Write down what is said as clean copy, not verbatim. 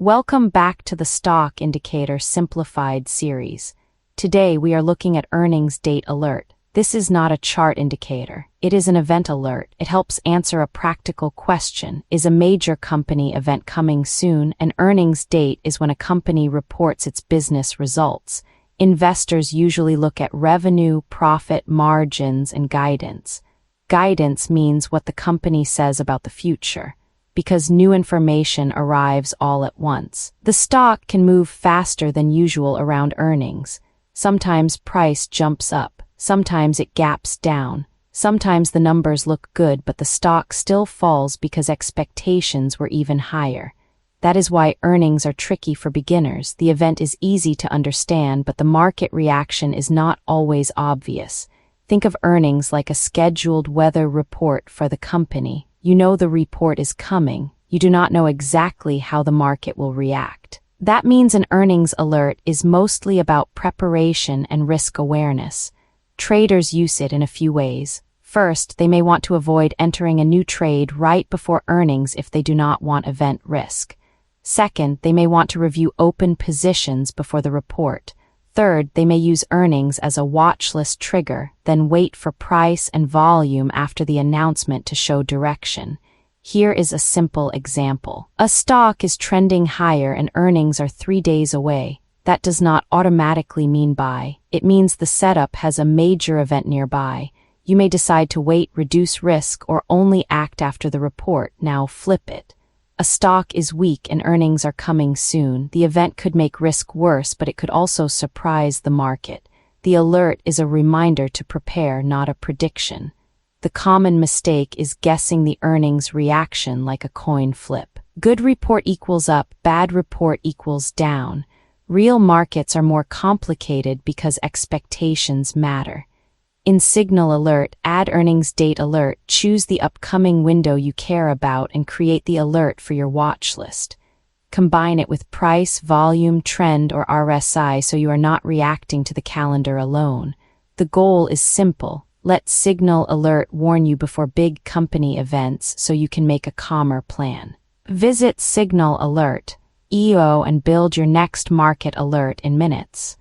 Welcome back to the Stock Indicator Simplified Series. Today we are looking at earnings date alert. This is not a chart indicator. It is an event alert. It helps answer a practical question. Is a major company event coming soon? An earnings date is when a company reports its business results. Investors usually look at revenue, profit, margins, and guidance. Guidance means what the company says about the future, because new information arrives all at once. The stock can move faster than usual around earnings. Sometimes price jumps up, sometimes it gaps down, sometimes the numbers look good but the stock still falls because expectations were even higher. That is why earnings are tricky for beginners. The event is easy to understand, but the market reaction is not always obvious. Think of earnings like a scheduled weather report for the company. You know the report is coming. You do not know exactly how the market will react. That means an earnings alert is mostly about preparation and risk awareness. Traders use it in a few ways. First, they may want to avoid entering a new trade right before earnings if they do not want event risk. Second, they may want to review open positions before the report. Third, they may use earnings as a watch list trigger, then wait for price and volume after the announcement to show direction. Here is a simple example. A stock is trending higher and earnings are 3 days away. That does not automatically mean buy. It means the setup has a major event nearby. You may decide to wait, reduce risk, or only act after the report. Now flip it. A stock is weak and earnings are coming soon. The event could make risk worse, but it could also surprise the market. The alert is a reminder to prepare, not a prediction. The common mistake is guessing the earnings reaction like a coin flip. Good report equals up, bad report equals down. Real markets are more complicated because expectations matter. In Signal Alert, add earnings date alert, choose the upcoming window you care about and create the alert for your watch list. Combine it with price, volume, trend, or RSI so you are not reacting to the calendar alone. The goal is simple. Let Signal Alert warn you before big company events so you can make a calmer plan. Visit Signal Alert.io and build your next market alert in minutes.